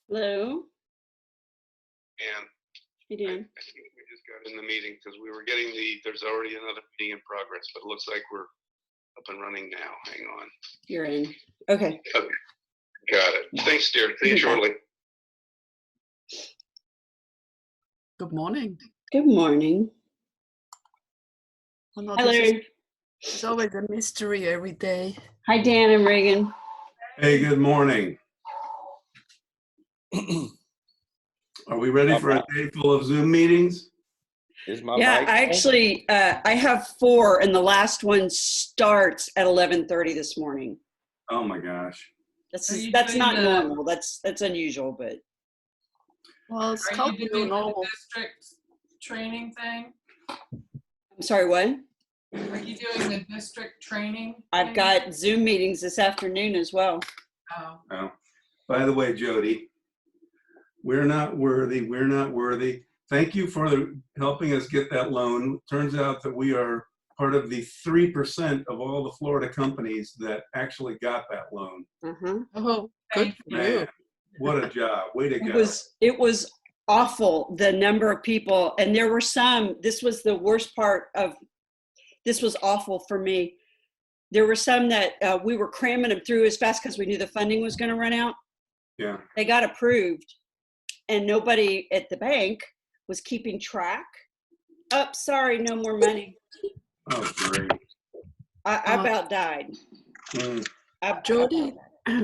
Hello. And Hey, I Dan. think we just got in the meeting because we were getting there's already another meeting in progress, but it looks like we're up and running now. Hang on. You're in. Okay. Okay. Got it. Thanks, dear. See you shortly. Good morning. Good morning. Oh, no, Hi, this is, Larry. it's always a mystery every day. Hi, Dan and Reagan. Hey, good morning. Are we ready for a day full of Zoom meetings? Is my Yeah, mic I on? actually, I have 4, and the last one starts at 11:30 this morning. Oh my gosh. Are you That's doing not the- normal. That's unusual, but Well, it's Are called you new doing the normal. district training thing? I'm sorry, what? Are you doing the district training? I've thing? got Zoom meetings this afternoon as well. Oh, Oh, by the way, Jody, we're not worthy. We're not worthy. Thank you for helping us get that loan. Turns out that we are part of the 3% of all the Florida companies that actually got that loan. Uh-huh. Oh, good for you. Man, what a job. Way to go. It was awful, the number of people, and there were some, this was the worst part of, this was awful for me. There were some that we were cramming them through as fast because we knew the funding was going to run out. Yeah. They got approved, and nobody at the bank was keeping track. Oh, sorry, no more money. Oh, great. I about died. Mm. Jody,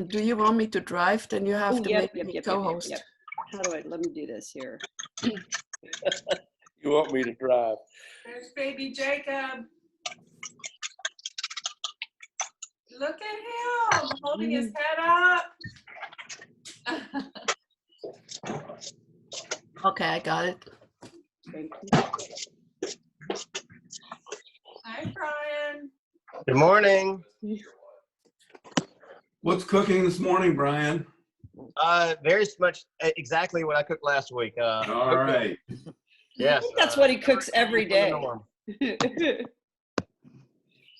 do you want me to drive? Then you have Oh, to yep, make me yep. co-host. How do let me do this here. You want me to drive? there's baby Jacob. Look at him holding his head up. Okay, I got it. Thank you. Hi, Brian. Good morning. What's cooking this morning, Brian? Very much exactly what I cooked last week. All right. Yes. I think that's what he cooks every from the day. norm.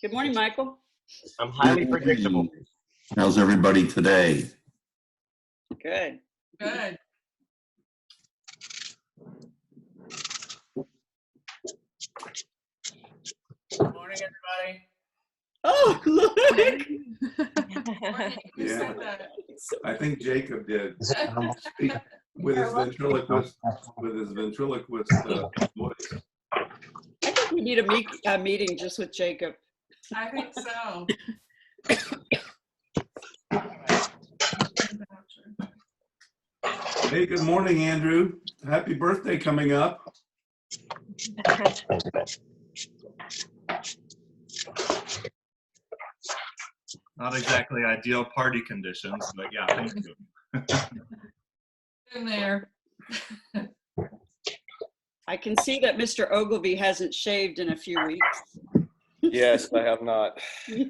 Good morning, Michael. I'm highly predictable. How's everybody today? Good. Good. Good morning, everybody. Oh, look. Who Yeah. said that? I think Jacob did. Is it normal? With his ventriloquist voice. I think we need a meeting just with Jacob. I think so. Hey, good morning, Andrew. Happy birthday coming up. Not exactly ideal party conditions, but yeah, thank you. In there. I can see that Mr. Ogilvy hasn't shaved in a few weeks. Yes, I have not. Looking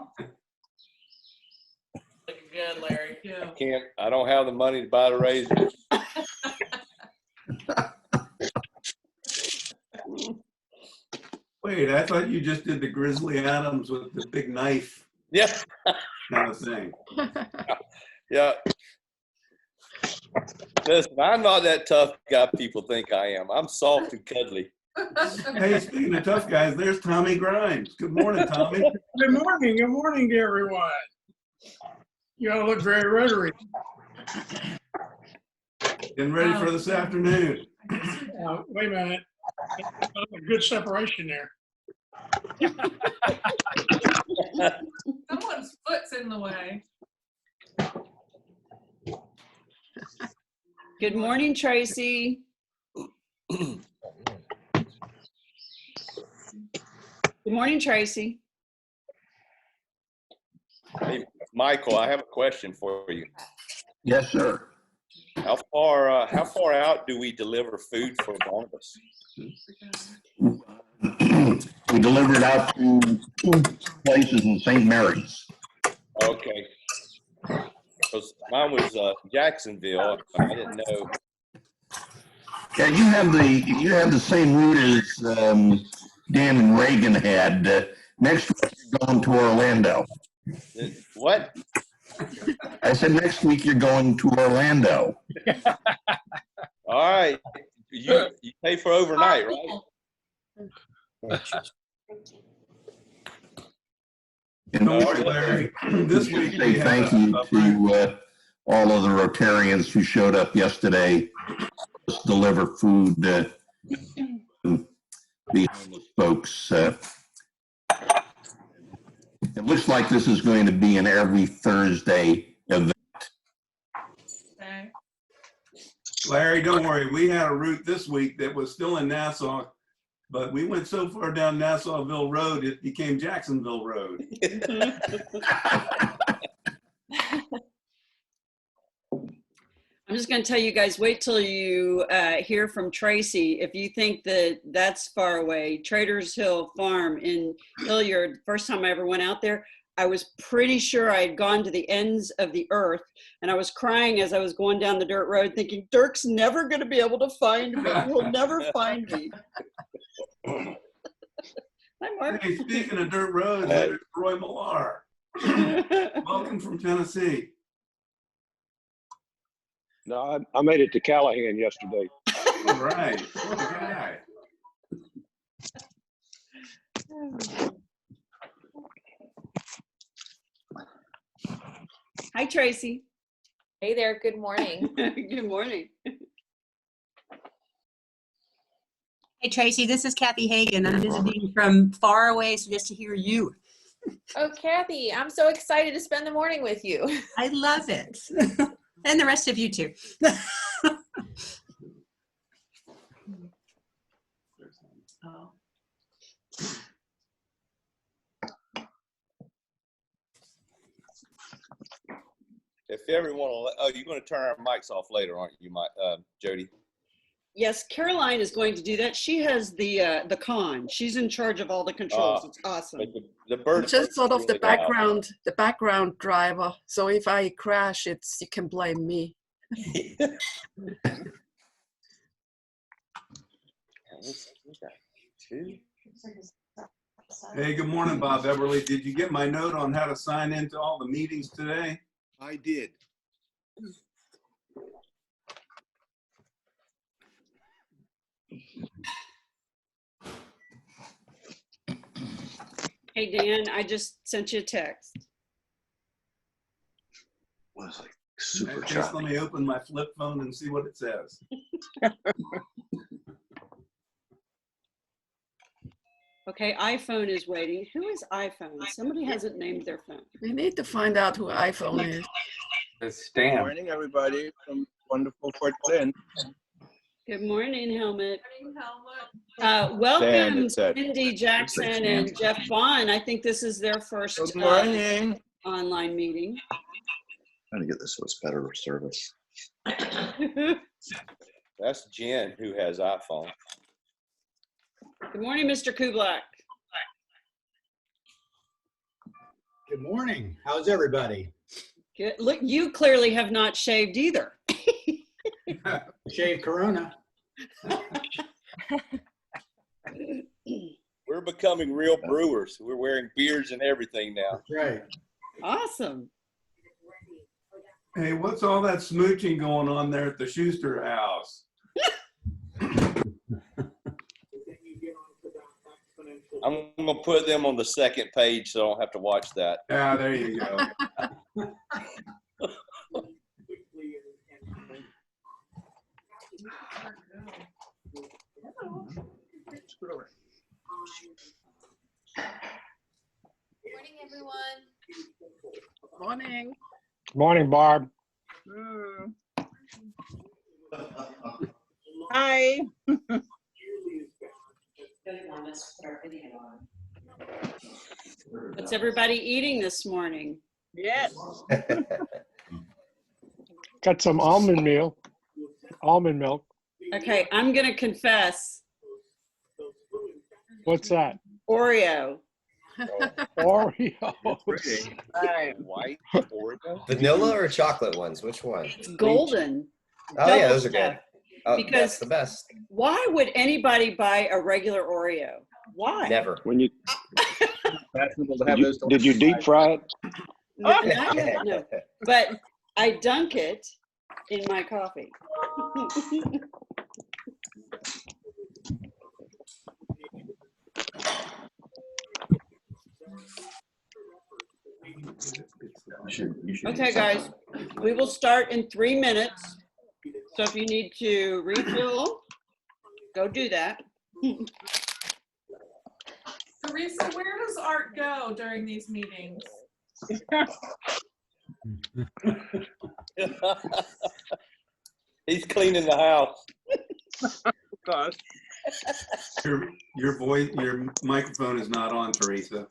good, Larry. Yeah. I don't have the money to buy the razor. Wait, I thought you just did the Grizzly Adams with the big knife Yeah, kind of thing. yeah. Listen, I'm not that tough guy people think I am. I'm soft and cuddly. Hey, speaking of tough guys, there's Tommy Grimes. Good morning, Tommy. Good morning to everyone. You all look very rotary. Getting ready for this afternoon. Wait a minute. A good separation there. Someone's foot's in the way. Good morning, Tracy. Good morning, Tracy. Hey, Michael, I have a question for you. Yes, sir. How far out do we deliver food for Barnabas? We delivered out to 2 places in St. Mary's. Okay. Because mine was Jacksonville. I didn't know. Yeah, you have the same route as Dan and Reagan had. Next week, you're going to Orlando. What? I said, next week you're going to Orlando. All right. You pay for overnight, right? And Don't worry, Larry. This week say we have thank you to all of the Rotarians who showed up yesterday to deliver food to the homeless folks. It looks like this is going to be an every Thursday event. Okay. Larry, don't worry. We had a route this week that was still in Nassau, but we went so far down Nassauville Road, it became Jacksonville Road. I'm just going to tell you guys, wait till you hear from Tracy. If you think that that's far away, Traders Hill Farm in Hilliard, first time I ever went out there, I was pretty sure I had gone to the ends of the earth, and I was crying as I was going down the dirt road thinking, Dirk's never going to be able to find me. He'll never find me. Hi, Mark. Hey, speaking of dirt roads, there's Roy Millar. Welcome from Tennessee. No, I made it to Callahan yesterday. All right. What a guy. Hi, Tracy. Hey there, good morning. Good morning. Hey, Tracy, this is Kathy Hagan. I'm visiting from far away, so just to hear you. Oh, Kathy, I'm so excited to spend the morning with you. I love it. And the rest of you too. Oh. If everyone will, oh, you're going to turn our mics off later, aren't you, Jody? Yes, Caroline is going to do that. She has the con. She's in charge of all the controls. It's awesome. The bird Just sort of the background driver. So if I crash, you can blame me. Hey, good morning, Bob Everly. Did you get my note on how to sign into all the meetings today? I did. Hey, Dan, I just sent you a text. Was like super Just choppy. let me open my flip phone and see what it says. Okay, iPhone is waiting. Who is iPhone? Somebody hasn't named their phone. We need to find out who iPhone is. It's Stan. Good morning, everybody from wonderful Fort Glen. Good morning, Helmut. Morning, Helmut. Welcome, it said. Cindy Jackson and Jeff Bond. I think this is their first Good morning. online meeting. Trying to get this so it's better service. That's Jen who has iPhone. Good morning, Mr. Kublak. Good morning. How's everybody? Good. Look, you clearly have not shaved either. Shave Corona. We're becoming real brewers. We're wearing beards and everything now. That's right. Awesome. Hey, what's all that smooching going on there at the Schuster house? I'm going to put them on the second page so I don't have to watch that. Yeah, there you go. Morning, everyone. Morning. Morning, Barb. Hi. What's everybody eating this morning? Yes. Got some almond milk. Okay, I'm going to confess. What's that? Oreo. Oreos. White Oreo? Vanilla or chocolate ones? Which one? It's golden. Oh yeah, those are good. Oh, Because that's the best. why would anybody buy a regular Oreo? Why? Never. When you Fashionable to have did you, those. did you deep fry it? Not yet, no. But I dunk it in my coffee. Okay, guys, we will start in 3 minutes. So if you need to refill, go do that. Teresa, where does Art go during these meetings? He's cleaning the house. Gosh. Your voice, your microphone is not on, Teresa.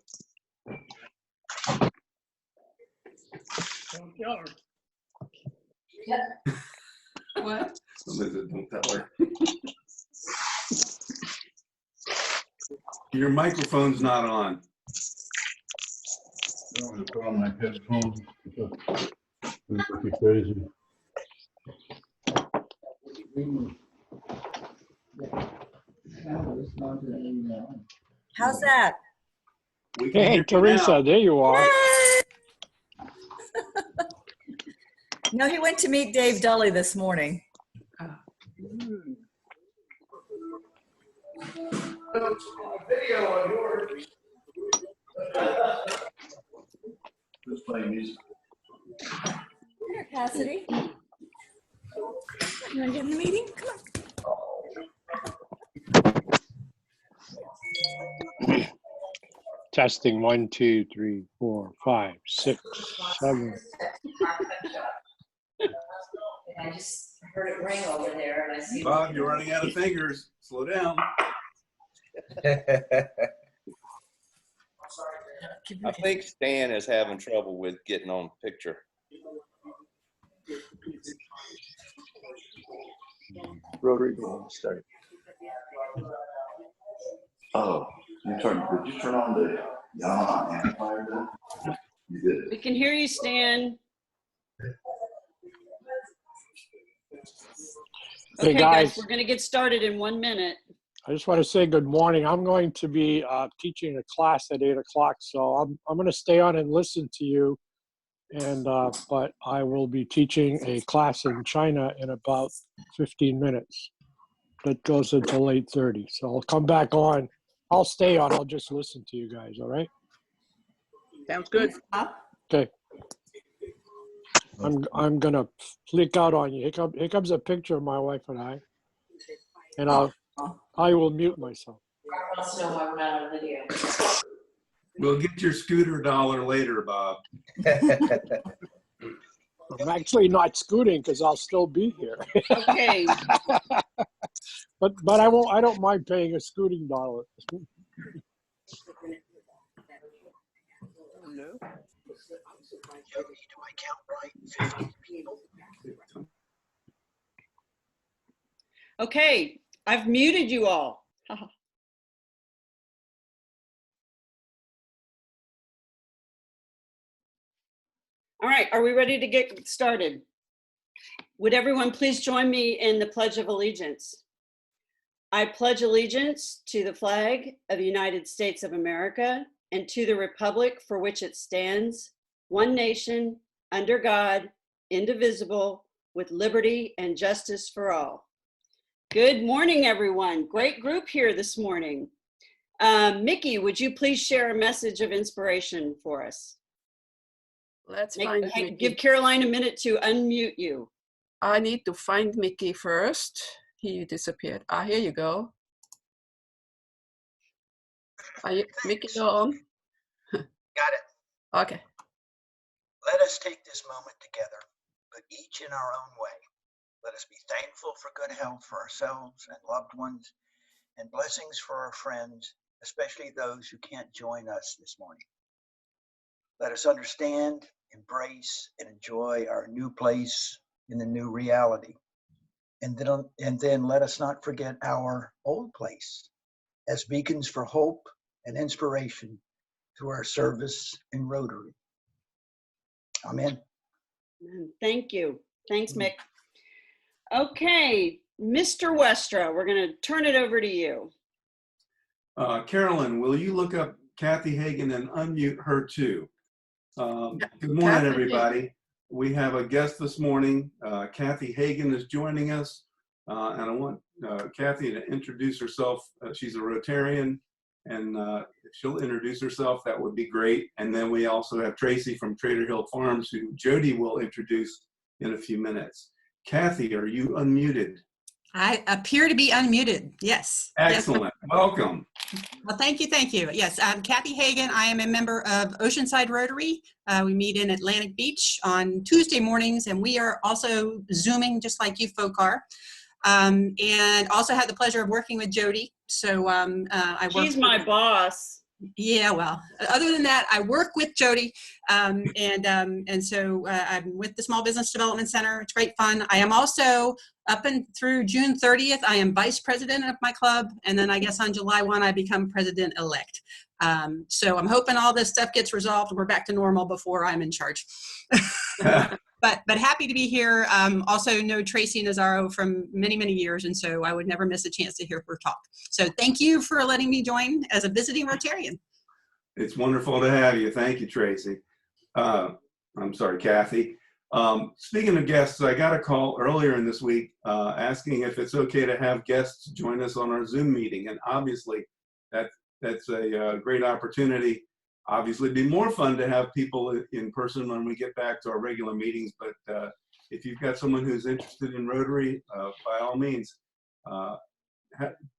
Don't tell her. What? Don't tell her. Your microphone's not on. I'm going to put on my headphones. It's crazy. How's that? Hey, Teresa, there you are. No, he went to meet Dave Dully this morning. Video on yours. Just playing music. Here, Cassidy. You want to get in the meeting? Come on. Testing 1, 2, 3, 4, 5, 6, 7. I just heard it ring over there, and I see. Bob, you're running out of fingers. Slow down. I think Stan is having trouble with getting on picture. Rotary will start. Oh, did you turn on the Yamaha amplifier then? You did. We can hear you, Stan. Hey, Okay, guys. we're going to get started in 1 minute. I just want to say good morning. I'm going to be teaching a class at 8 o'clock, so I'm going to stay on and listen to you. And but I will be teaching a class in China in about 15 minutes. That goes until 8:30. So I'll come back on. I'll stay on. I'll just listen to you guys. All right? Sounds good. Okay. I'm gonna flick out on you. Here comes a picture of my wife and I. And I will mute myself. Also, why we're not on video. We'll get your scooter dollar later, Bob. I'm actually not scooting because I'll still be here. Okay. but I won't. I don't mind paying a scooting dollar. Okay, I've muted you all. All right, are we ready to get started? Would everyone please join me in the Pledge of Allegiance? I pledge allegiance to the flag of the United States of America and to the republic for which it stands, one nation, under God, indivisible, with liberty and justice for all. Good morning, everyone. Great group here this morning. Mickey, would you please share a message of inspiration for us? Let's find Mickey. Give Caroline a minute to unmute you. I need to find Mickey first. He disappeared. Here you go. Are you, Mickey, on? Got it. Okay. Let us take this moment together, but each in our own way. Let us be thankful for good health for ourselves and loved ones, and blessings for our friends, especially those who can't join us this morning. Let us understand, embrace, and enjoy our new place in the new reality. And then let us not forget our old place as beacons for hope and inspiration through our service in Rotary. Amen. Thank you. Thanks, Mick. Okay, Mr. Westra, we're going to turn it over to you. Carolyn, will you look up Kathy Hagan and unmute her too? Good morning, everybody. We have a guest this morning. Kathy Hagan is joining us. And I want Kathy to introduce herself. She's a Rotarian, and if she'll introduce herself, that would be great. And then we also have Tracy from Trader Hill Farms, who Jody will introduce in a few minutes. Kathy, are you unmuted? I appear to be unmuted. Yes. Excellent. Yes. Welcome. Well, thank you. Thank you. Yes, I'm Kathy Hagan. I am a member of Oceanside Rotary. We meet in Atlantic Beach on Tuesday mornings, and we are also Zooming just like you folk are. And also had the pleasure of working with Jody. So She's my boss. Yeah, well, other than that, I work with Jody, and so I'm with the Small Business Development Center. It's great fun. I am also, up and through June 30th, I am vice president of my club, and then I guess on July 1, I become president-elect. So I'm hoping all this stuff gets resolved and we're back to normal before I'm in charge. But happy to be here. Also know Tracy Nazaro from many, many years, and so I would never miss a chance to hear her talk. So thank you for letting me join as a visiting Rotarian. It's wonderful to have you. Thank you, Tracy. I'm sorry, Kathy. Speaking of guests, I got a call earlier in this week asking if it's okay to have guests join us on our Zoom meeting, and obviously that's a great opportunity. Obviously, it'd be more fun to have people in person when we get back to our regular meetings, but if you've got someone who's interested in Rotary, by all means,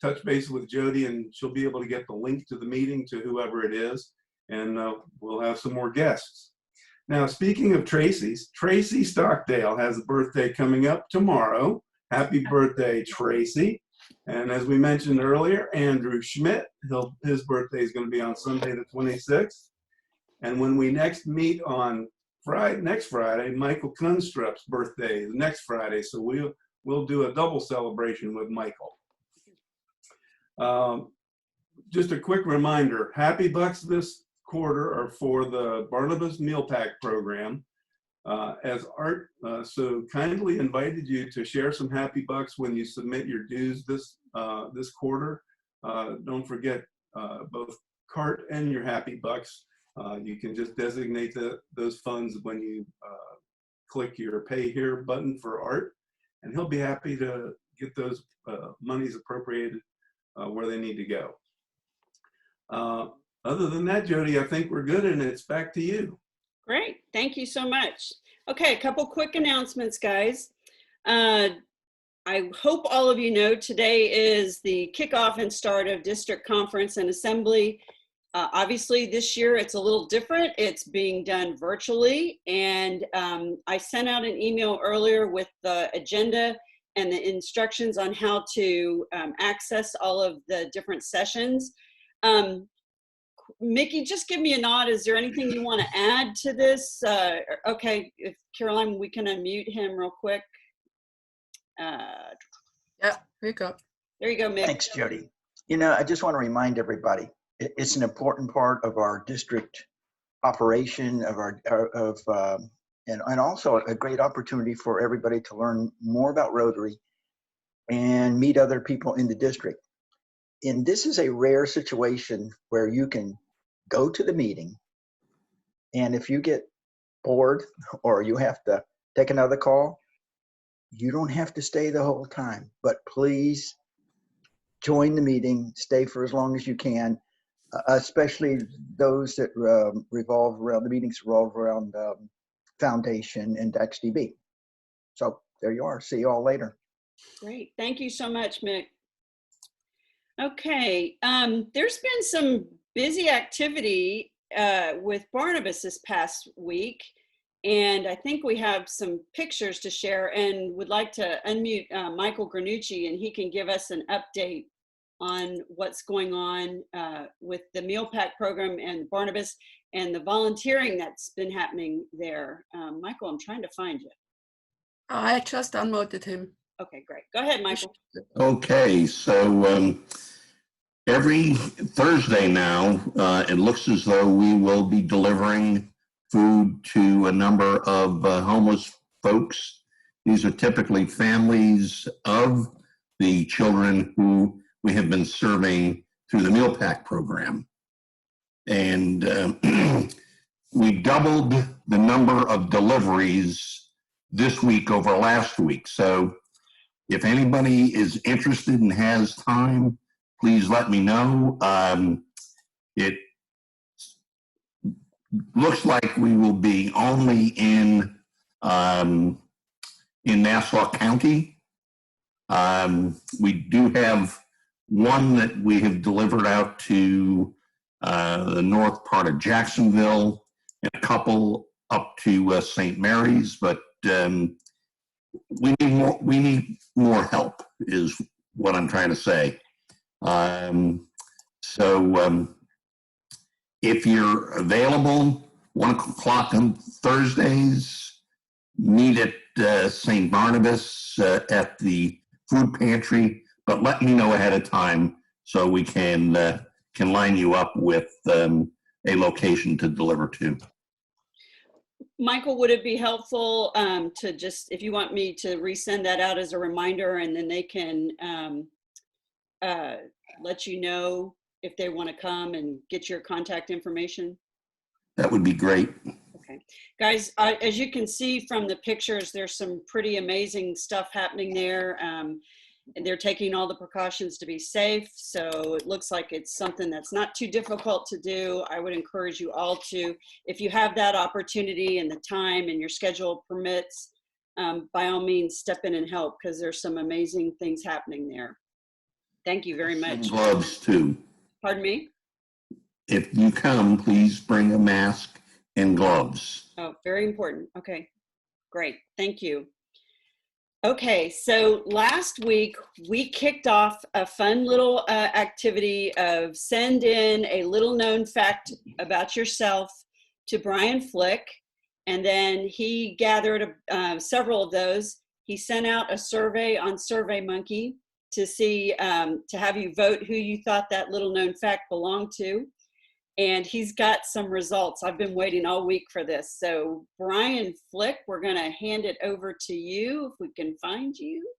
touch base with Jody and she'll be able to get the link to the meeting to whoever it is, and we'll have some more guests. Now, speaking of Tracy's, Tracy Stockdale has a birthday coming up tomorrow. Happy birthday, Tracy. And as we mentioned earlier, Andrew Schmidt, his birthday is going to be on Sunday the 26th. And when we next meet on next Friday, Michael Kunstrup's birthday is next Friday. So we'll do a double celebration with Michael. Just a quick reminder, Happy Bucks this quarter are for the Barnabas Meal Pack program. As Art so kindly invited you to share some Happy Bucks when you submit your dues this quarter. Don't forget both CART and your Happy Bucks. You can just designate those funds when you click your Pay Here button for Art, and he'll be happy to get those monies appropriated where they need to go. Other than that, Jody, I think we're good, and it's back to you. Great. Thank you so much. Okay, a couple quick announcements, guys. I hope all of you know today is the kickoff and start of District Conference and Assembly. Obviously, this year it's a little different. It's being done virtually, and I sent out an email earlier with the agenda and the instructions on how to access all of the different sessions. Mickey, just give me a nod. Is there anything you want to add to this? Okay, if Caroline, we can unmute him real quick. Yeah, here you go. There you go, Mick. Thanks, Jody. You know, I just want to remind everybody, it's an important part of our district operation, and also a great opportunity for everybody to learn more about Rotary and meet other people in the district. And this is a rare situation where you can go to the meeting, and if you get bored or you have to take another call, you don't have to stay the whole time. But please join the meeting, stay for as long as you can, especially those that revolve around the meetings revolve around Foundation and DaxDB. So there you are. See you all later. Great. Thank you so much, Mick. Okay, there's been some busy activity with Barnabas this past week, and I think we have some pictures to share, and would like to unmute Michael Granucci, and he can give us an update on what's going on with the Meal Pack program and Barnabas and the volunteering that's been happening there. Michael, I'm trying to find you. I just unmuted him. Okay, great. Go ahead, Michael. Okay, so every Thursday now, it looks as though we will be delivering food to a number of homeless folks. These are typically families of the children who we have been serving through the Meal Pack program. And we doubled the number of deliveries this week over last week. So if anybody is interested and has time, please let me know. It looks like we will be only in Nassau County. We do have one that we have delivered out to the north part of Jacksonville, and a couple up to St. Mary's, but we need more help is what I'm trying to say. If you're available, 1 o'clock on Thursdays, meet at St. Barnabas at the food pantry, but let me know ahead of time so we can line you up with a location to deliver to. Michael, would it be helpful to just, if you want me to resend that out as a reminder, and then they can let you know if they want to come and get your contact information? That would be great. Okay. Guys, as you can see from the pictures, there's some pretty amazing stuff happening there. And they're taking all the precautions to be safe. So it looks like it's something that's not too difficult to do. I would encourage you all to, if you have that opportunity and the time and your schedule permits, by all means, step in and help, because there's some amazing things happening there. Thank you very much. Gloves too. Pardon me? If you come, please bring a mask and gloves. Oh, very important. Okay, great. Thank you. Okay, so last week we kicked off a fun little activity of send in a little known fact about yourself to Brian Flick, and then he gathered several of those. He sent out a survey on SurveyMonkey to see, to have you vote who you thought that little known fact belonged to. And he's got some results. I've been waiting all week for this. So Brian Flick, we're gonna hand it over to you if we can find you.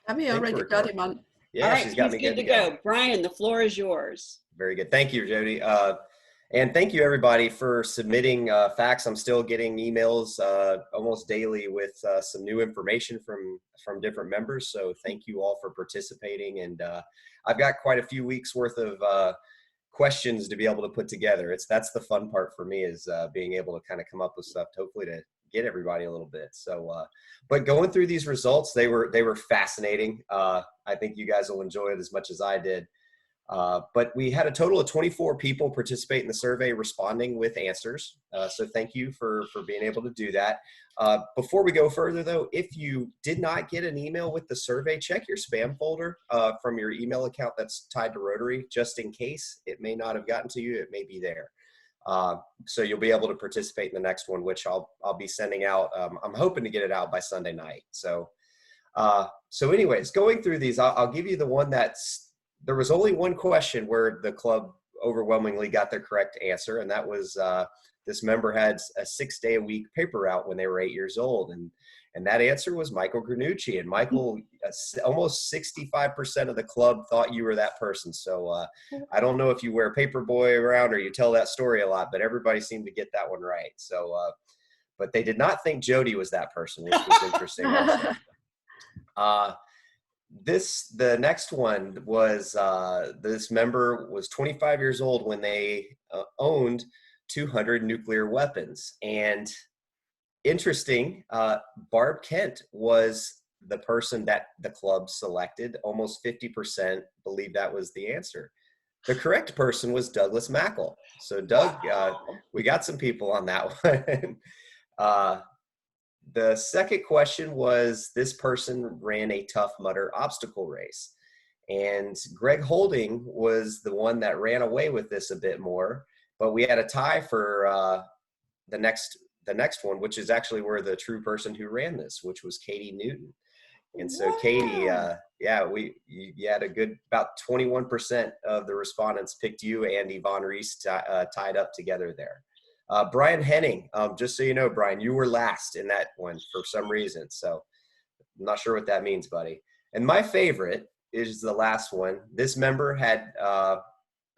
Have you already got him on? Yeah, All right, she's got me he's good to go. Brian, the floor is yours. Very good. Thank you, Jody. And thank you, everybody, for submitting facts. I'm still getting emails almost daily with some new information from different members. So thank you all for participating. And I've got quite a few weeks worth of questions to be able to put together. That's the fun part for me, is being able to kind of come up with stuff, hopefully to get everybody a little bit. So, but going through these results, they were fascinating. I think you guys will enjoy it as much as I did. But we had a total of 24 people participate in the survey, responding with answers. So thank you for being able to do that. Before we go further, though, if you did not get an email with the survey, check your spam folder from your email account that's tied to Rotary, just in case. It may not have gotten to you. It may be there. So you'll be able to participate in the next one, which I'll be sending out. I'm hoping to get it out by Sunday night. So anyways, going through these, I'll give you the one there was only one question where the club overwhelmingly got their correct answer, and that was this member had a 6-day-a-week paper route when they were 8 years old, and that answer was Michael Granucci. And Michael, almost 65% of the club thought you were that person. So I don't know if you wear Paperboy around or you tell that story a lot, but everybody seemed to get that one right. So, but they did not think Jody was that person, which was interesting also. The next one was this member was 25 years old when they owned 200 nuclear weapons. And interesting, Barb Kent was the person that the club selected. Almost 50% believed that was the answer. The correct person was Douglas Mackle. So Doug, we got some people on that one. The second question was, this person ran a Tough Mudder obstacle race. And Greg Holding was the one that ran away with this a bit more, but we had a tie for the next one, which is actually where the true person who ran this, which was Katie Newton. And so wow. Katie, you had a good, about 21% of the respondents picked you and Yvonne Reese tied up together there. Brian Henning, just so you know, Brian, you were last in that one for some reason. So I'm not sure what that means, buddy. And my favorite is the last one. This member had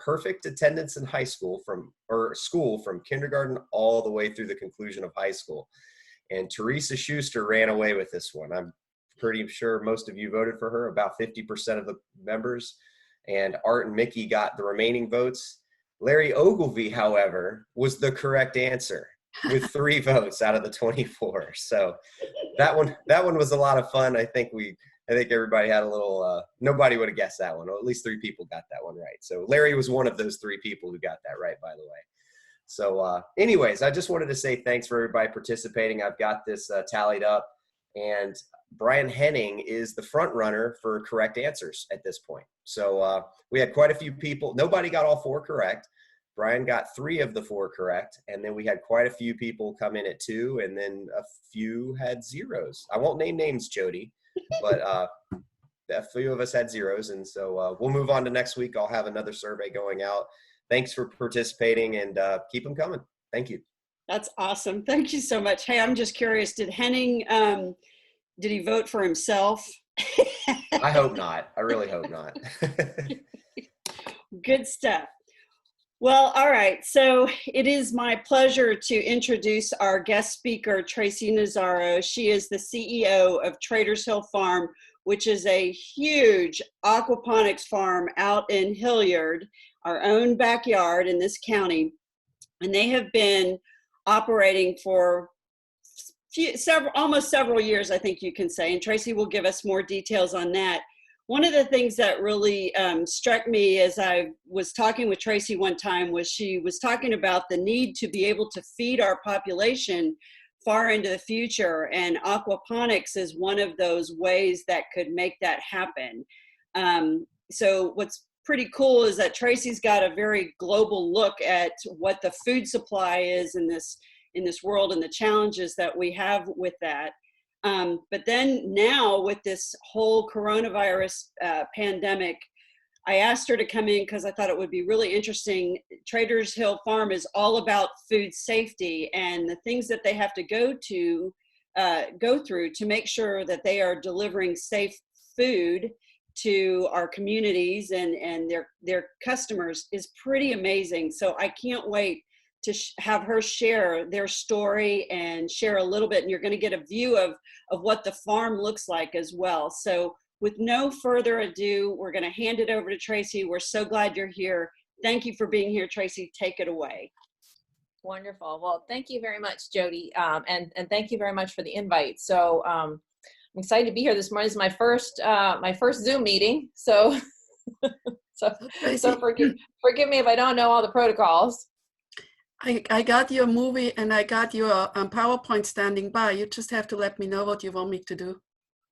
perfect attendance in school from kindergarten all the way through the conclusion of high school. And Teresa Schuster ran away with this one. I'm pretty sure most of you voted for her, about 50% of the members. And Art and Mickey got the remaining votes. Larry Ogilvie, however, was the correct answer with 3 votes out of the 24. So that one was a lot of fun. I think everybody had a little, nobody would have guessed that one. Or at least 3 people got that one right. So Larry was one of those 3 people who got that right, by the way. So anyways, I just wanted to say thanks for everybody participating. I've got this tallied up, and Brian Henning is the front runner for correct answers at this point. So we had quite a few people. Nobody got all 4 correct. Brian got 3 of the 4 correct. And then we had quite a few people come in at 2, and then a few had zeros. I won't name names, Jody, but a few of us had zeros. And so we'll move on to next week. I'll have another survey going out. Thanks for participating, and keep them coming. Thank you. That's awesome. Thank you so much. Hey, I'm just curious, did Henning, did he vote for himself? I hope not. I really hope not. Good stuff. Well, all right. So it is my pleasure to introduce our guest speaker, Tracy Nazaro. She is the CEO of Traders Hill Farm, which is a huge aquaponics farm out in Hilliard, our own backyard in this county. And they have been operating for almost several years, I think you can say. And Tracy will give us more details on that. One of the things that really struck me as I was talking with Tracy one time was she was talking about the need to be able to feed our population far into the future. And aquaponics is one of those ways that could make that happen. So what's pretty cool is that Tracy's got a very global look at what the food supply is in this world and the challenges that we have with that. But then now with this whole coronavirus pandemic, I asked her to come in because I thought it would be really interesting. Traders Hill Farm is all about food safety and the things that they have to go through to make sure that they are delivering safe food to our communities and their customers is pretty amazing. So I can't wait to have her share their story and share a little bit, and you're going to get a view of what the farm looks like as well. So with no further ado, we're going to hand it over to Tracy. We're so glad you're here. Thank you for being here, Tracy. Take it away. Wonderful. Well, thank you very much, Jody. And thank you very much for the invite. So I'm excited to be here this morning. This is my first Zoom meeting. So forgive me if I don't know all the protocols. I got your movie and I got your PowerPoint standing by. You just have to let me know what you want me to do.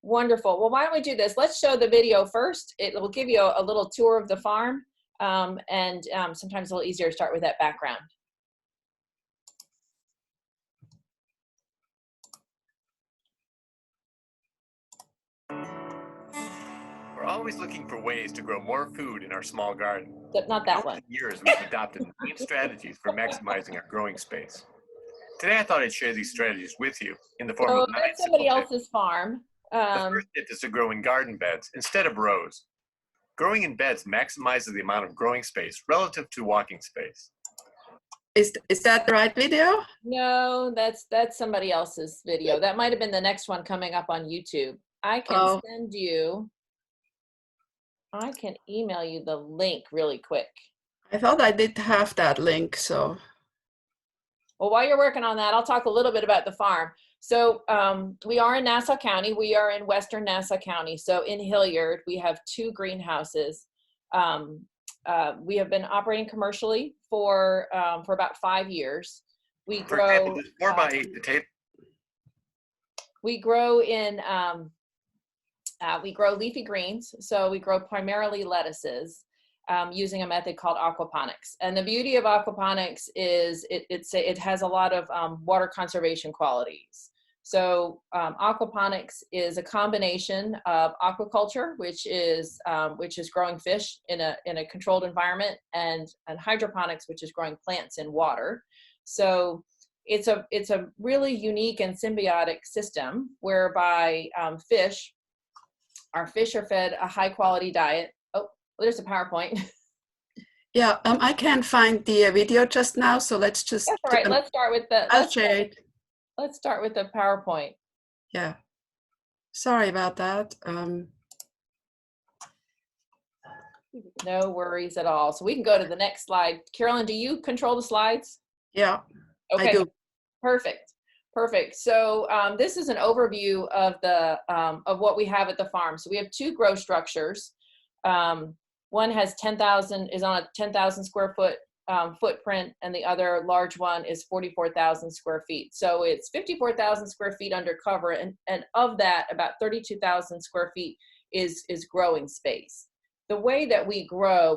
Wonderful. Well, why don't we do this? Let's show the video first. It will give you a little tour of the farm, and sometimes a little easier to start with that background. We're always looking for ways to grow more food in our small garden. Not that one. For years, we've adopted many strategies for maximizing our growing space. Today, I thought I'd share these strategies with you in the form of 9 that's somebody else's farm. The first tip is to grow in garden beds instead of rows. Growing in beds maximizes the amount of growing space relative to walking space. Is that the right video? No, that's somebody else's video. That might have been the next one coming up on YouTube. I can I can email you the link really quick. I thought I did have that link, so. Well, while you're working on that, I'll talk a little bit about the farm. So we are in Nassau County. We are in Western Nassau County. So in Hilliard, we have 2 greenhouses. We have been operating commercially for about 5 years. We grow. For example, this 4x8 potato. We grow in. We grow leafy greens, so we grow primarily lettuces using a method called aquaponics. And the beauty of aquaponics is it has a lot of water conservation qualities. So aquaponics is a combination of aquaculture, which is growing fish in a controlled environment, and hydroponics, which is growing plants in water. So it's a really unique and symbiotic system whereby our fish are fed a high quality diet. Oh, there's a PowerPoint. Yeah, I can't find the video just now, so let's just. That's all right. Let's start with the. I'll share it. Let's start with the PowerPoint. Yeah. Sorry about that. No worries at all. So we can go to the next slide. Carolyn, do you control the slides? Yeah, Okay. I do. Perfect. Perfect. So this is an overview of the of what we have at the farm. So we have two grow structures. One has 10,000 is on a 10,000 square foot footprint, and the other large one is 44,000 square feet. So it's 54,000 square feet under cover, and of that, about 32,000 square feet is growing space. The way that we grow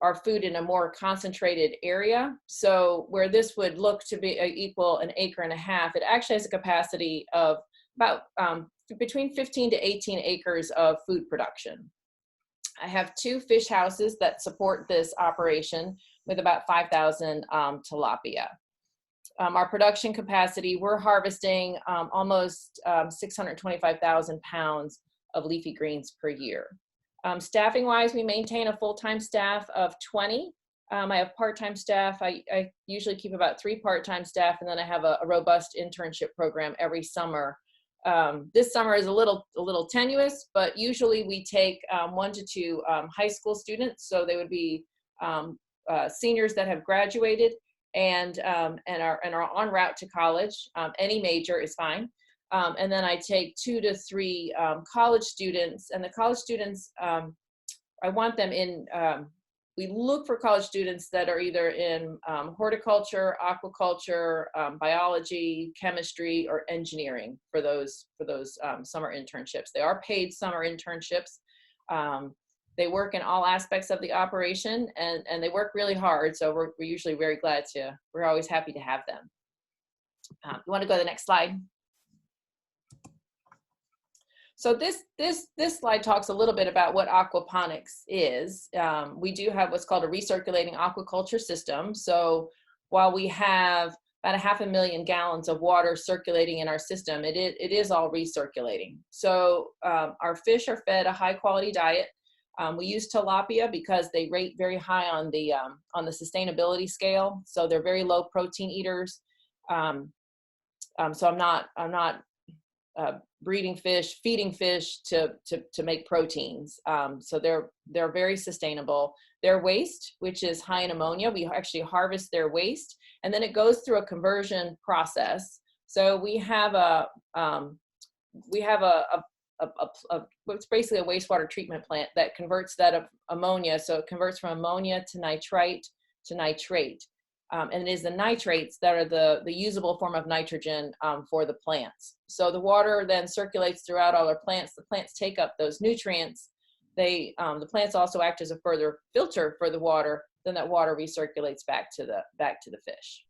our food in a more concentrated area. So where this would look to be equal an acre and a half, it actually has a capacity of about between 15 to 18 acres of food production. I have 2 fish houses that support this operation with about 5,000 tilapia. Our production capacity, we're harvesting almost 625,000 pounds of leafy greens per year. Staffing wise, we maintain a full-time staff of 20. I have part-time staff. I usually keep about 3 part-time staff, and then I have a robust internship program every summer. This summer is a little tenuous, but usually we take 1 to 2 high school students. So they would be seniors that have graduated and are en route to college. Any major is fine. And then I take 2 to 3 college students, and the college students, I want them in, we look for college students that are either in horticulture, aquaculture, biology, chemistry, or engineering for those summer internships. They are paid summer internships. They work in all aspects of the operation, and they work really hard. So we're usually very glad to, we're always happy to have them. You want to go to the next slide? So this slide talks a little bit about what aquaponics is. We do have what's called a recirculating aquaculture system. So while we have about 500,000 gallons of water circulating in our system, it is all recirculating. So our fish are fed a high quality diet. We use tilapia because they rate very high on the sustainability scale. So they're very low protein eaters. So I'm not breeding fish, feeding fish to make proteins. So they're very sustainable. Their waste, which is high in ammonia, we actually harvest their waste, and then it goes through a conversion process. So we have it's basically a wastewater treatment plant that converts that ammonia. So it converts from ammonia to nitrite to nitrate. And it is the nitrates that are the usable form of nitrogen for the plants. So the water then circulates throughout all our plants. The plants take up those nutrients. The plants also act as a further filter for the water. Then that water recirculates back to the fish.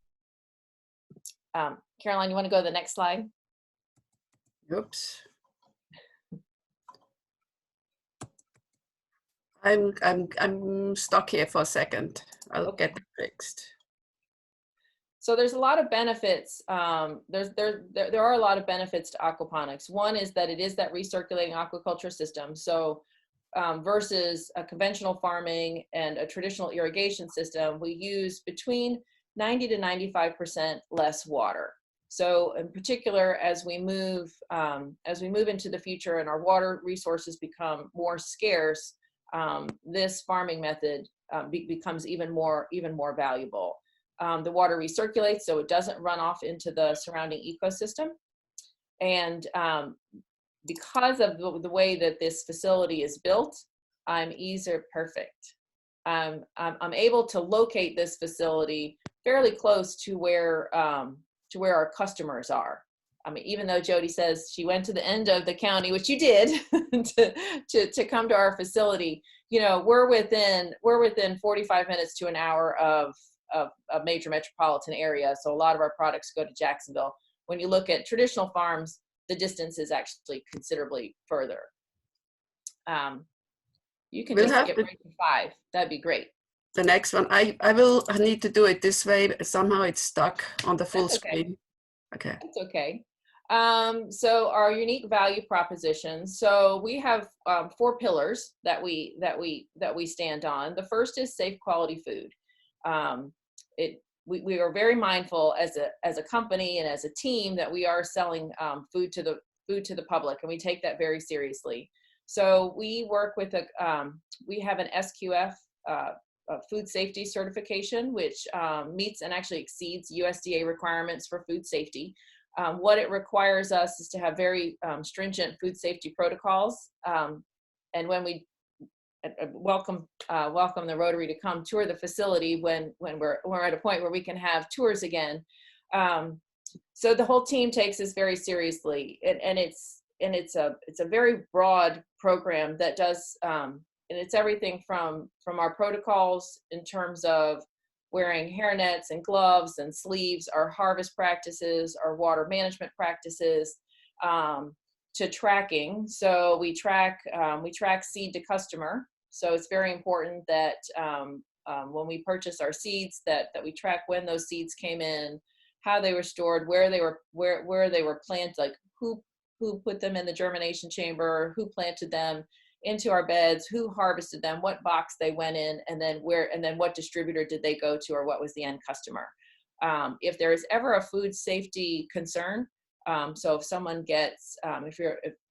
Caroline, you want to go to the next slide? Oops. I'm stuck here for a second. I'll get it fixed. So there's a lot of benefits. There are a lot of benefits to aquaponics. One is that it is that recirculating aquaculture system. So versus a conventional farming and a traditional irrigation system, we use between 90 to 95% less water. So in particular, as we move into the future and our water resources become more scarce, this farming method becomes even more valuable. The water recirculates, so it doesn't run off into the surrounding ecosystem. And because of the way that this facility is built, I'm perfect. I'm able to locate this facility fairly close to where our customers are. I mean, even though Jody says she went to the end of the county, which you did, to come to our facility, you know, we're within 45 minutes to an hour of a major metropolitan area. So a lot of our products go to Jacksonville. When you look at traditional farms, the distance is actually considerably further. You can just get right to 5. That'd be great. The next one, I need to do it this way. Somehow it's stuck on the full screen. Okay. That's okay. So our unique value proposition. So we have 4 pillars that we stand on. The first is safe, quality food. We are very mindful as a company and as a team that we are selling food to the public, and we take that very seriously. So we work with we have an SQF food safety certification, which meets and actually exceeds USDA requirements for food safety. What it requires us is to have very stringent food safety protocols. And when we welcome the Rotary to come tour the facility when we're at a point where we can have tours again. So the whole team takes this very seriously, and it's a very broad program that does, and it's everything from our protocols in terms of wearing hairnets and gloves and sleeves, our harvest practices, our water management practices, to tracking. So we track seed to customer. So it's very important that when we purchase our seeds, that we track when those seeds came in, how they were stored, where they were planted, like who put them in the germination chamber, who planted them into our beds, who harvested them, what box they went in, and then what distributor did they go to, or what was the end customer. If there is ever a food safety concern, so if someone gets,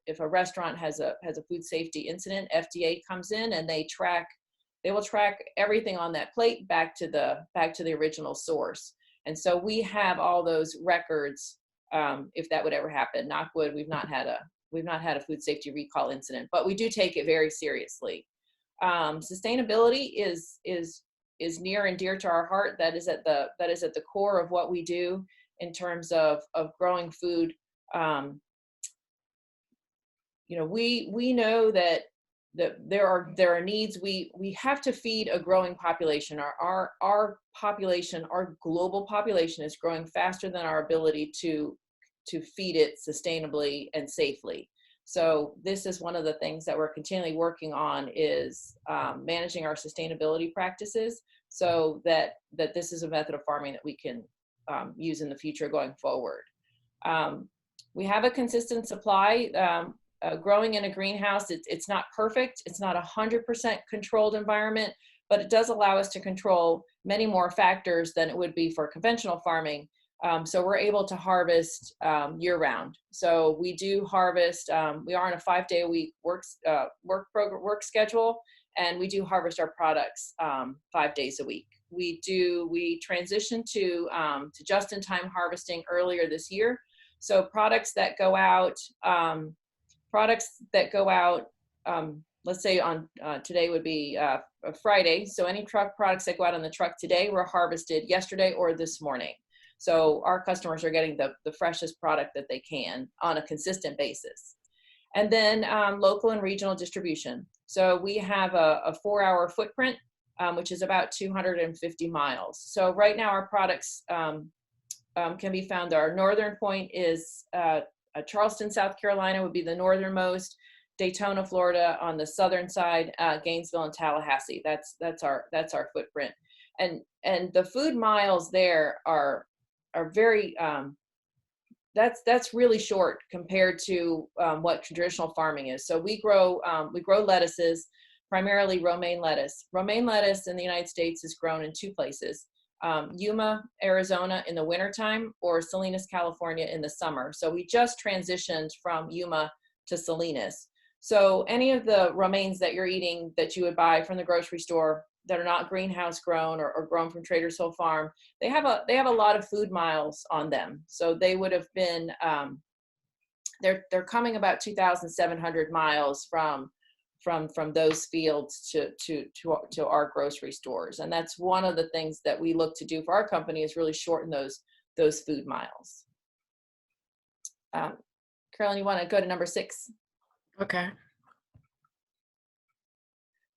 if a restaurant has a food safety incident, FDA comes in and they will track everything on that plate back to the original source. And so we have all those records. If that would ever happen, knock wood, we've not had a food safety recall incident, but we do take it very seriously. Sustainability is near and dear to our heart. That is at the core of what we do in terms of growing food. We know that there are needs. We have to feed a growing population. Our population, our global population, is growing faster than our ability to feed it sustainably and safely. So this is one of the things that we're continually working on, is managing our sustainability practices, so that this is a method of farming that we can use in the future going forward. We have a consistent supply. Growing in a greenhouse, it's not perfect. It's not 100% controlled environment, but it does allow us to control many more factors than it would be for conventional farming. So we're able to harvest year round. So we do harvest, we are on a 5-day-a-week work schedule, and we do harvest our products 5 days a week. We transitioned to just-in-time harvesting earlier this year. So products that go out, let's say on today would be a Friday. So any truck products that go out on the truck today were harvested yesterday or this morning. So our customers are getting the freshest product that they can on a consistent basis. And then local and regional distribution. So we have a 4-hour footprint, which is about 250 miles. So right now our products can be found. Our northern point is Charleston, South Carolina would be the northernmost. Daytona, Florida on the southern side, Gainesville and Tallahassee. That's our footprint. And the food miles there are very that's really short compared to what traditional farming is. So we grow lettuces, primarily romaine lettuce. Romaine lettuce in the United States is grown in 2 places. Yuma, Arizona in the wintertime, or Salinas, California in the summer. So we just transitioned from Yuma to Salinas. So any of the romaines that you're eating that you would buy from the grocery store that are not greenhouse grown or grown from Trader's Whole Farm, they have a lot of food miles on them. So they would have been, they're coming about 2,700 miles from those fields to our grocery stores. And that's one of the things that we look to do for our company, is really shorten those food miles. Carolyn, you want to go to number 6? Okay.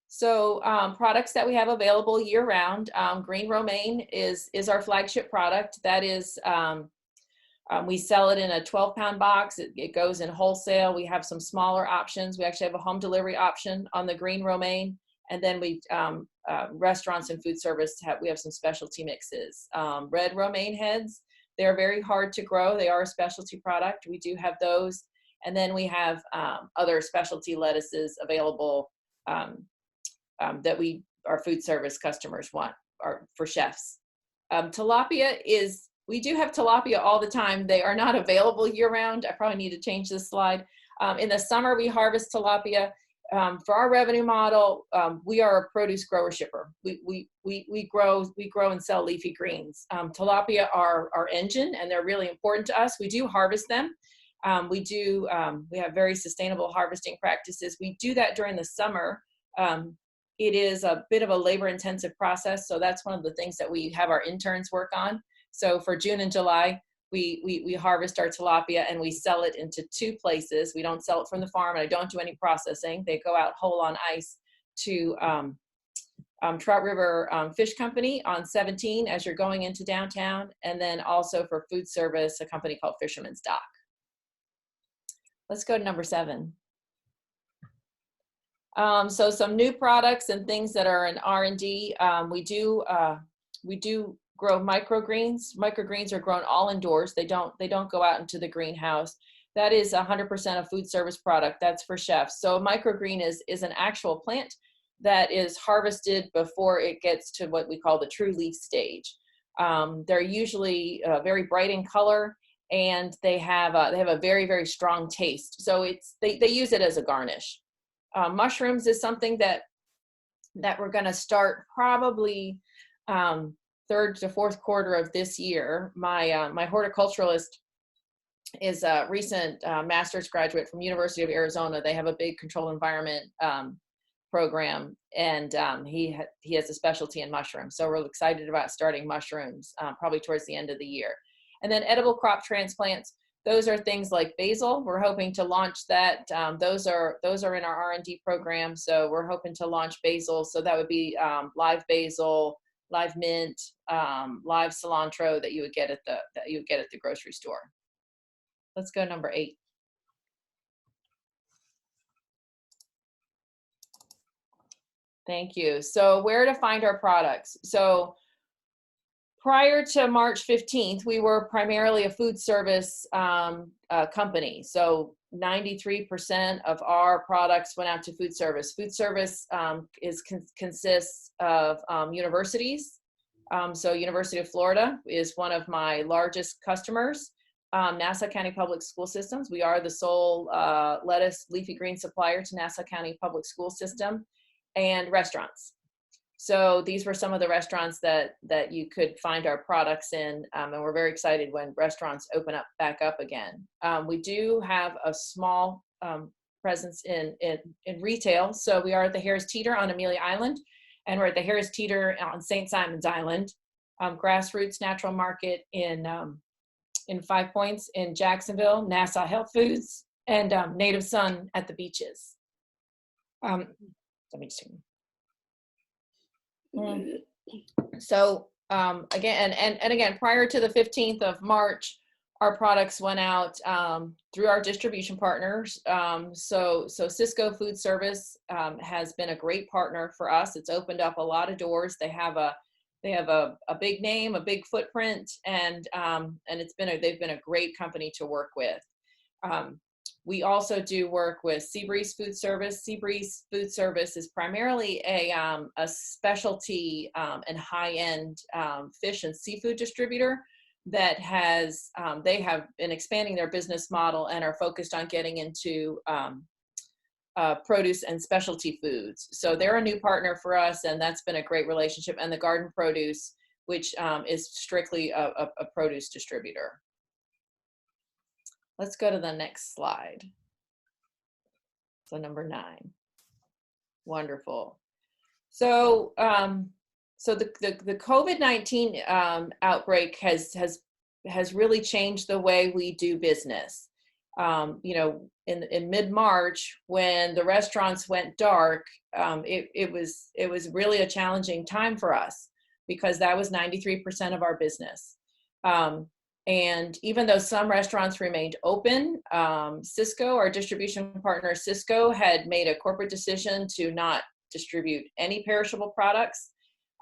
So products that we have available year round, green romaine is our flagship product. That is, we sell it in a 12-pound box. It goes in wholesale. We have some smaller options. We actually have a home delivery option on the green romaine. And then we, restaurants and food service, we have some specialty mixes. Red romaine heads, They're very hard to grow. They are a specialty product. We do have those. And then we have other specialty lettuces available that our food service customers want for chefs. Tilapia we do have tilapia all the time. They are not available year round. I probably need to change this slide. In the summer, we harvest tilapia. For our revenue model, we are a produce grower shipper. We grow and sell leafy greens. Tilapia are our engine, and they're really important to us. We do harvest them. We have very sustainable harvesting practices. We do that during the summer. It is a bit of a labor-intensive process, so that's one of the things that we have our interns work on. So for June and July, we harvest our tilapia and we sell it into 2 places. We don't sell it from the farm, and I don't do any processing. They go out whole on ice to Trout River Fish Company on 17 as you're going into downtown, and then also for food service, a company called Fisherman's Dock. Let's go to number 7. So some new products and things that are in R&D. We do grow microgreens. Microgreens are grown all indoors. They don't go out into the greenhouse. That is 100% a food service product. That's for chefs. So a microgreen is an actual plant that is harvested before it gets to what we call the true leaf stage. They're usually very bright in color, and they have a very, very strong taste. So they use it as a garnish. Mushrooms is something that we're going to start probably 3rd to 4th quarter of this year. My horticulturalist is a recent master's graduate from University of Arizona. They have a big controlled environment program, and he has a specialty in mushrooms. So we're excited about starting mushrooms probably towards the end of the year. And then edible crop transplants. Those are things like basil. We're hoping to launch that. Those are in our R&D program. So we're hoping to launch basil. So that would be live basil, live mint, live cilantro that you would get at the grocery store. Let's go number 8. Thank you. So where to find our products? So prior to March 15th, we were primarily a food service company. So 93% of our products went out to food service. Food service consists of universities. So University of Florida is one of my largest customers. Nassau County Public School Systems. We are the sole lettuce, leafy green supplier to Nassau County Public School System, and restaurants. So these were some of the restaurants that you could find our products in, and we're very excited when restaurants open back up again. We do have a small presence in retail. So we are at the Harris Teeter on Amelia Island, and we're at the Harris Teeter on St. Simon's Island. Grassroots Natural Market in 5 Points in Jacksonville, Nassau Health Foods, and Native Sun at the beaches. Let me just So again, and again, prior to the 15th of March, our products went out through our distribution partners. So Cisco Food Service has been a great partner for us. It's opened up a lot of doors. They have a big name, a big footprint, and they've been a great company to work with. We also do work with Seabreeze Food Service. Seabreeze Food Service is primarily a specialty and high-end fish and seafood distributor that they have been expanding their business model and are focused on getting into produce and specialty foods. So they're a new partner for us, and that's been a great relationship. And the Garden Produce, which is strictly a produce distributor. Let's go to the next slide. So number 9. Wonderful. So the COVID-19 outbreak has really changed the way we do business. In mid-March, when the restaurants went dark, it was really a challenging time for us because that was 93% of our business. And even though some restaurants remained open, Cisco, our distribution partner, Cisco, had made a corporate decision to not distribute any perishable products.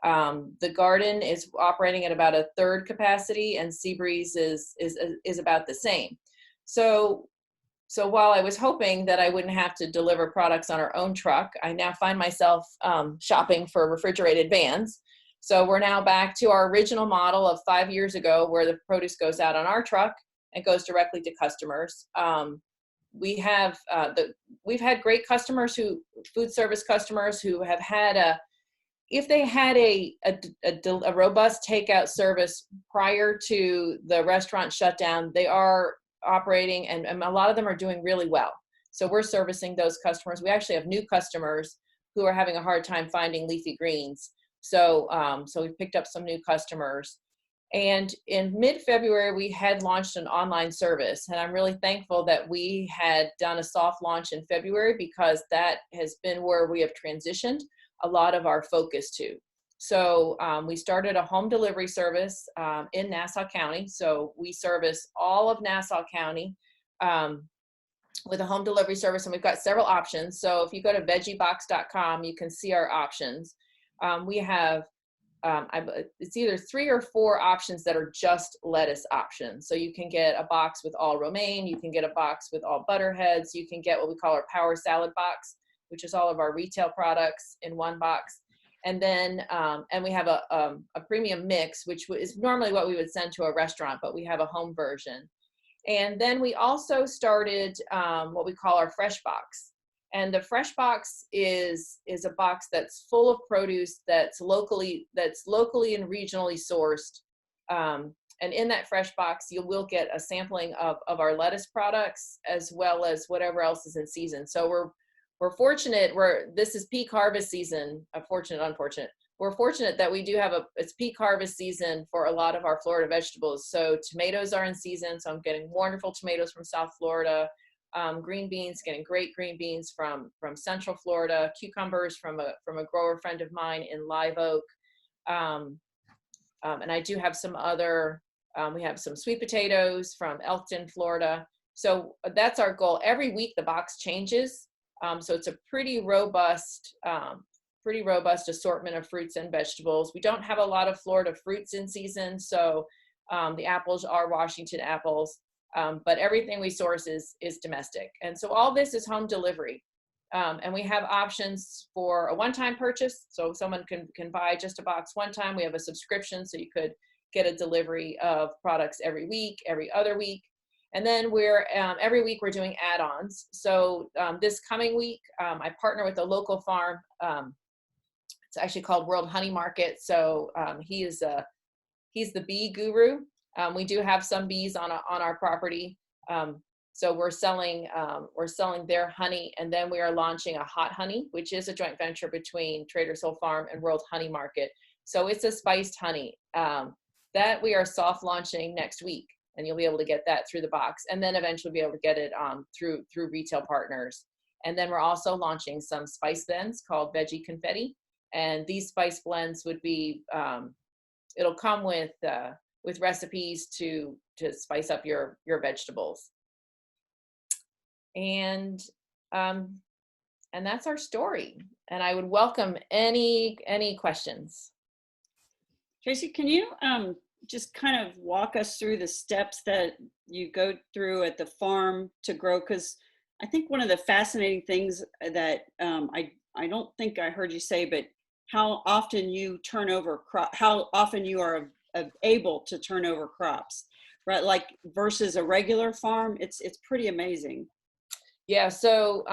The garden is operating at about a third capacity, and Seabreeze is about the same. So while I was hoping that I wouldn't have to deliver products on our own truck, I now find myself shopping for refrigerated vans. So we're now back to our original model of 5 years ago, where the produce goes out on our truck and goes directly to customers. We've had great customers, food service customers who have had if they had a robust takeout service prior to the restaurant shutdown, they are operating, and a lot of them are doing really well. So we're servicing those customers. We actually have new customers who are having a hard time finding leafy greens. So we've picked up some new customers. And in mid-February, we had launched an online service. And I'm really thankful that we had done a soft launch in February, because that has been where we have transitioned a lot of our focus to. So we started a home delivery service in Nassau County. So we service all of Nassau County with a home delivery service, and we've got several options. So if you go to veggiebox.com, you can see our options. We have, it's either 3 or 4 options that are just lettuce options. So you can get a box with all romaine, you can get a box with all butterheads, you can get what we call our power salad box, which is all of our retail products in one box. And then, and we have a premium mix, which is normally what we would send to a restaurant, but we have a home version. And then we also started what we call our fresh box. And the fresh box is a box that's full of produce that's locally and regionally sourced. And in that fresh box, you will get a sampling of our lettuce products, as well as whatever else is in season. So we're fortunate, this is peak harvest season, unfortunate. We're fortunate that we do have it's peak harvest season for a lot of our Florida vegetables. So tomatoes are in season, so I'm getting wonderful tomatoes from South Florida. Green beans, getting great green beans from Central Florida. Cucumbers from a grower friend of mine in Live Oak. And I do have some other, we have some sweet potatoes from Elkton, Florida. So that's our goal. Every week the box changes. So it's a pretty robust assortment of fruits and vegetables. We don't have a lot of Florida fruits in season, so the apples are Washington apples, but everything we source is domestic. And so all this is home delivery. And we have options for a one-time purchase, so someone can buy just a box one time. We have a subscription, so you could get a delivery of products every week, every other week. And then every week we're doing add-ons. So this coming week, I partner with a local farm. It's actually called World Honey Market. So he's the bee guru. We do have some bees on our property. So we're selling their honey, and then we are launching a hot honey, which is a joint venture between Trader Soul Farm and World Honey Market. So it's a spiced honey that we are soft launching next week. And you'll be able to get that through the box, and then eventually be able to get it through retail partners. And then we're also launching some spice blends called Veggie Confetti. And these spice blends would be, it'll come with recipes to spice up your vegetables. And that's our story. And I would welcome any questions. Tracy, can you just kind of walk us through the steps that you go through at the farm to grow? Because I think one of the fascinating things that I don't think I heard you say, but how often you turn over how often you are able to turn over crops, right? Like versus a regular farm, it's pretty amazing. Yeah, so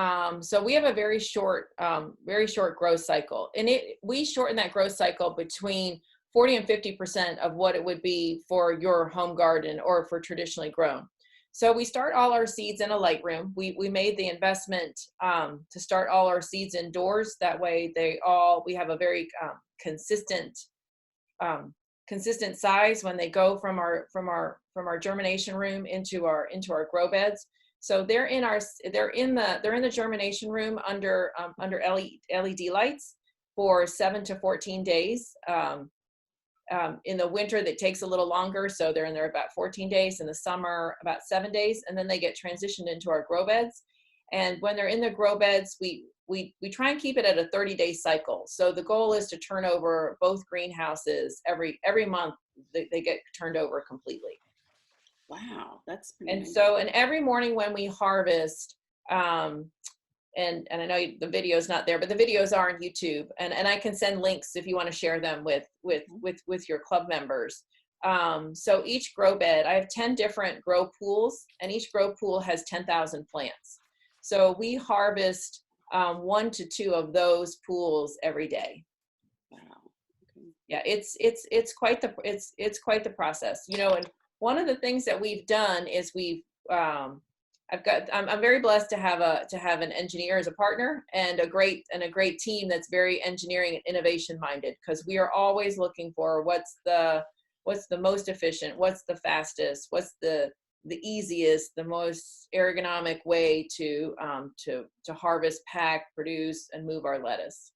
we have a very short growth cycle, and we shorten that growth cycle between 40 and 50% of what it would be for your home garden or for traditionally grown. So we start all our seeds in a light room. We made the investment to start all our seeds indoors. That way we have a very consistent size when they go from our germination room into our grow beds. So they're in the germination room under LED lights for 7 to 14 days. In the winter, that takes a little longer, so they're in there about 14 days. In the summer, about 7 days, and then they get transitioned into our grow beds. And when they're in the grow beds, we we try and keep it at a 30-day cycle. So the goal is to turn over both greenhouses every month. They get turned over completely. Wow, that's and so and every morning when we harvest, and I know the video is not there, but the videos are on YouTube, and I can send links if you want to share them with your club members. So each grow bed, I have 10 different grow pools, and each grow pool has 10,000 plants. So we harvest 1 to 2 of those pools every day. Wow. Okay. Yeah, it's quite the process, you know. And one of the things that we've done is I'm very blessed to have an engineer as a partner, and a great team that's very engineering and innovation minded, because we are always looking for what's the most efficient, what's the fastest, what's the easiest, the most ergonomic way to harvest, pack, produce, and move our lettuce.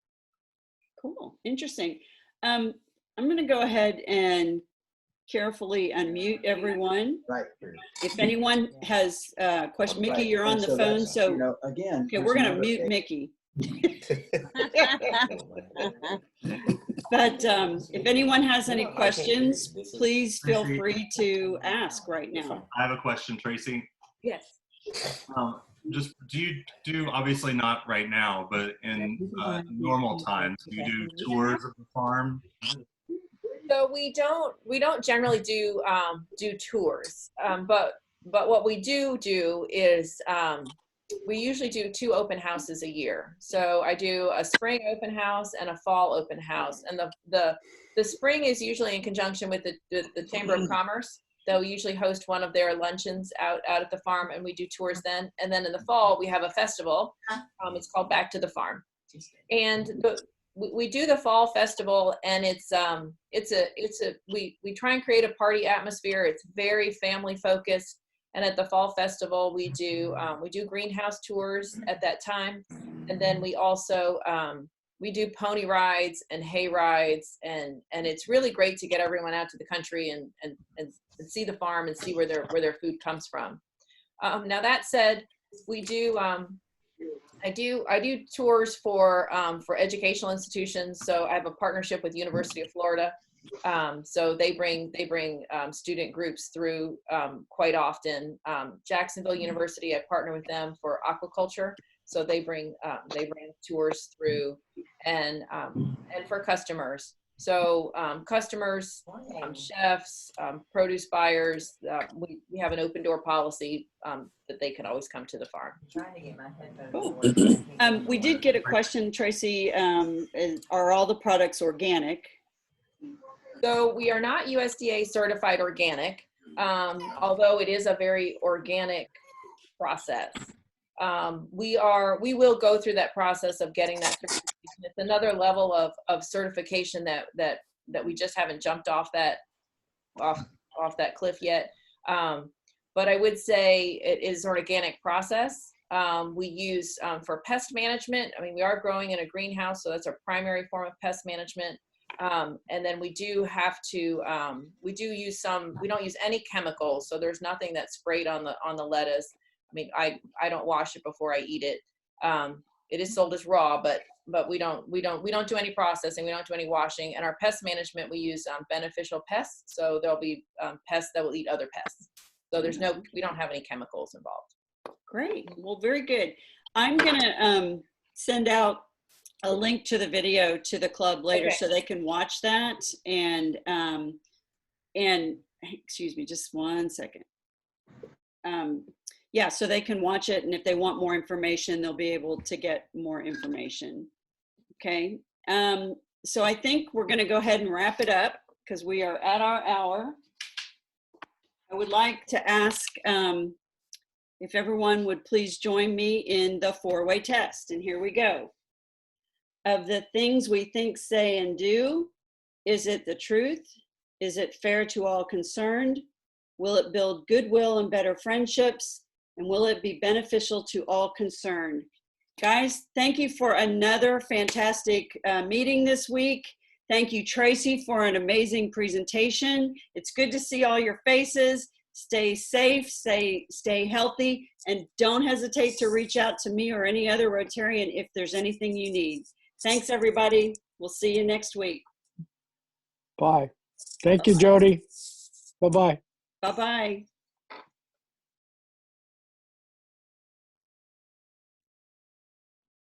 Cool, interesting. I'm going to go ahead and carefully unmute everyone. Right. If anyone has a question, Mickey, Right. you're on And the so phone, that's, so you know, again, okay, there's we're going to another mute thing. Mickey. But if anyone has any questions, please feel free to ask right now. I have a question, Tracy. Yes. Just do you do, obviously not right now, but in normal times, do you do tours of the farm? So we don't generally do tours, but what we do is we usually do 2 open houses a year. So I do a spring open house and a fall open house, and the spring is usually in conjunction with the Chamber of Commerce. They'll usually host one of their luncheons out at the farm, and we do tours then. And then in the fall we have a festival. It's called Back to the Farm, and we do the fall festival, and we try and create a party atmosphere. It's very family focused. And at the fall festival, we do greenhouse tours at that time, and then we also we do pony rides and hay rides, and it's really great to get everyone out to the country and see the farm and see where their food comes from. Now that said, we do I do tours for educational institutions. So I have a partnership with University of Florida. So they bring student groups through quite often. Jacksonville University, I partner with them for aquaculture. So they bring tours through, and for customers. So customers, chefs, produce buyers, we have an open door policy that they can always come to the farm. Cool. We did get a question, Tracy. Are all the products organic? So we are not USDA certified organic, although it is a very organic process. We will go through that process of getting that certification. It's another level of certification that we just haven't jumped off that cliff yet. But I would say it is an organic process. We use for pest management. I mean, we are growing in a greenhouse, so that's our primary form of pest management. And then we do have to, we don't use any chemicals. So there's nothing that's sprayed on the lettuce. I mean, I don't wash it before I eat it. It is sold as raw, but we don't do any processing. We don't do any washing. And our pest management, we use beneficial pests. So there'll be pests that will eat other pests. So we don't have any chemicals involved. Great. Well, very good. I'm going to send out a link to the video to the club later, okay, so they can watch that. And excuse me, just one second. Yeah, so they can watch it, and if they want more information, they'll be able to get more information. Okay. So I think we're going to go ahead and wrap it up because we are at our hour. I would like to ask if everyone would please join me in the 4-way test. And here we go. Of the things we think, say, and do, is it the truth? Is it fair to all concerned? Will it build goodwill and better friendships? And will it be beneficial to all concerned? Guys, thank you for another fantastic meeting this week. Thank you, Tracy, for an amazing presentation. It's good to see all your faces. Stay safe, stay healthy, and don't hesitate to reach out to me or any other Rotarian if there's anything you need. Thanks, everybody. We'll see you next week. Bye. Thank you, Jody. Bye-bye. Bye-bye.